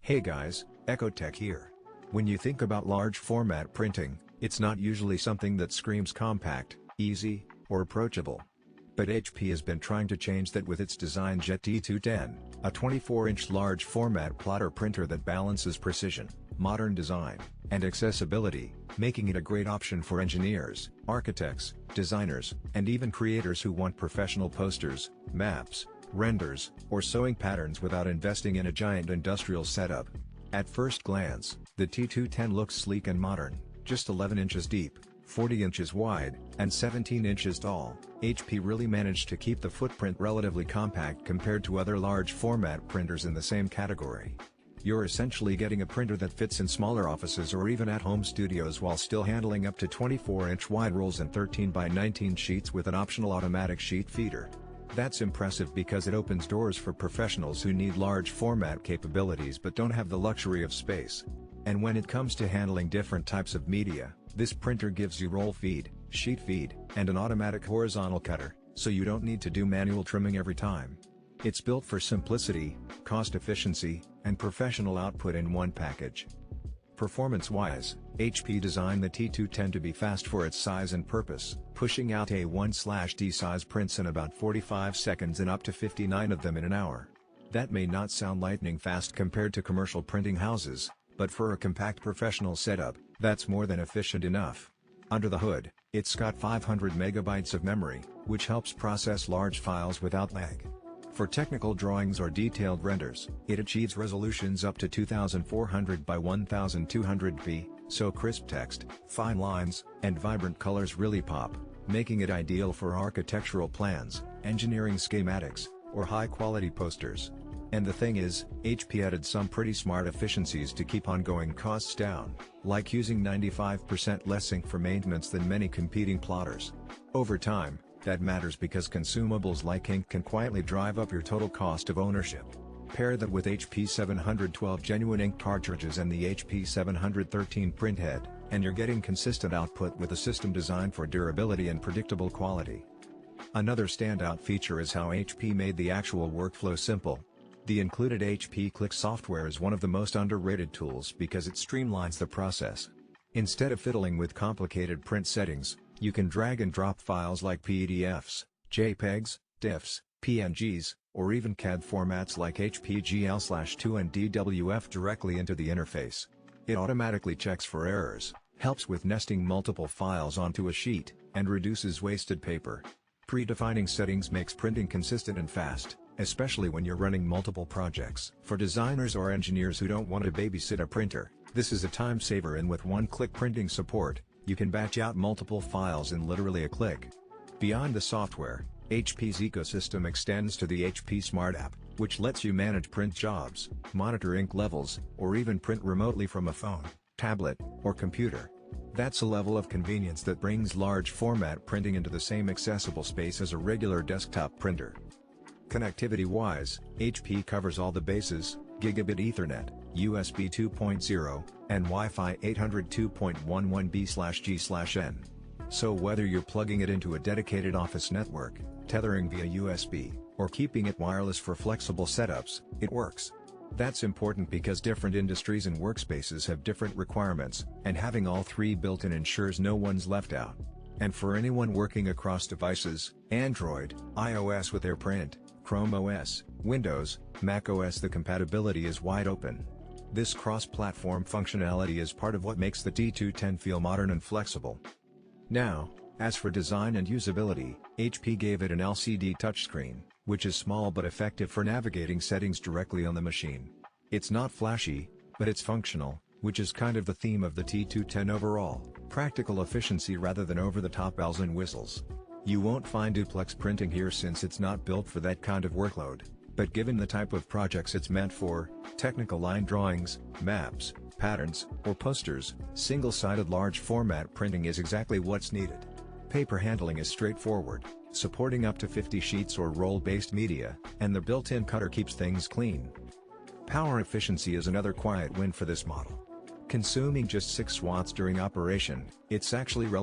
Hey guys, Ecotech here. When you think about large format printing, it's not usually something that screams compact, easy, or approachable. But HP has been trying to change that with its DesignJet T210, a 24-inch large format plotter printer that balances precision, modern design, and accessibility, making it a great option for engineers, architects, designers, and even creators who want professional posters, maps, renders, or sewing patterns without investing in a giant industrial setup. At first glance, the T210 looks sleek and modern, just 11 inches deep, 40 inches wide, and 17 inches tall. HP really managed to keep the footprint relatively compact compared to other large format printers in the same category. You're essentially getting a printer that fits in smaller offices or even at home studios while still handling up to 24-inch wide rolls and 13 by 19 sheets with an optional automatic sheet feeder. That's impressive because it opens doors for professionals who need large format capabilities but don't have the luxury of space. And when it comes to handling different types of media, this printer gives you roll feed, sheet feed, and an automatic horizontal cutter, so you don't need to do manual trimming every time. It's built for simplicity, cost efficiency, and professional output in one package. Performance-wise, HP designed the T210 to be fast for its size and purpose, pushing out A1/D size prints in about 45 seconds and up to 59 of them in an hour. That may not sound lightning fast compared to commercial printing houses, but for a compact professional setup, that's more than efficient enough. Under the hood, it's got 500 megabytes of memory, which helps process large files without lag. For technical drawings or detailed renders, it achieves resolutions up to 2400 by 1200p, so crisp text, fine lines, and vibrant colors really pop, making it ideal for architectural plans, engineering schematics, or high-quality posters. And the thing is, HP added some pretty smart efficiencies to keep ongoing costs down, like using 95% less ink for maintenance than many competing plotters. Over time, that matters because consumables like ink can quietly drive up your total cost of ownership. Pair that with HP 712 genuine ink cartridges and the HP 713 printhead, and you're getting consistent output with a system designed for durability and predictable quality. Another standout feature is how HP made the actual workflow simple. The included HP Click software is one of the most underrated tools because it streamlines the process. Instead of fiddling with complicated print settings, you can drag and drop files like PDFs, JPEGs, DIFs, PNGs, or even CAD formats like HPGL/2 and DWF directly into the interface. It automatically checks for errors, helps with nesting multiple files onto a sheet, and reduces wasted paper. Predefining settings makes printing consistent and fast, especially when you're running multiple projects. For designers or engineers who don't want to babysit a printer, this is a time saver, and with one-click printing support, you can batch out multiple files in literally a click. Beyond the software, HP's ecosystem extends to the HP Smart App, which lets you manage print jobs, monitor ink levels, or even print remotely from a phone, tablet, or computer. That's a level of convenience that brings large format printing into the same accessible space as a regular desktop printer. Connectivity-wise, HP covers all the bases: Gigabit Ethernet, USB 2.0, and Wi-Fi 802.11b/g/n. So whether you're plugging it into a dedicated office network, tethering via USB, or keeping it wireless for flexible setups, it works. That's important because different industries and workspaces have different requirements, and having all three built in ensures no one's left out. And for anyone working across devices, Android, iOS with AirPrint, Chrome OS, Windows, Mac OS, the compatibility is wide open. This cross-platform functionality is part of what makes the T210 feel modern and flexible. Now, as for design and usability, HP gave it an LCD touchscreen, which is small but effective for navigating settings directly on the machine. It's not flashy, but it's functional, which is kind of the theme of the T210 overall: practical efficiency rather than over-the-top bells and whistles. You won't find duplex printing here since it's not built for that kind of workload, but given the type of projects it's meant for, technical line drawings, maps, patterns, or posters, single-sided large format printing is exactly what's needed. Paper handling is straightforward, supporting up to 50 sheets or roll-based media, and the built-in cutter keeps things clean. Power efficiency is another quiet win for this model. Consuming just 6 watts during operation, it's actually relatively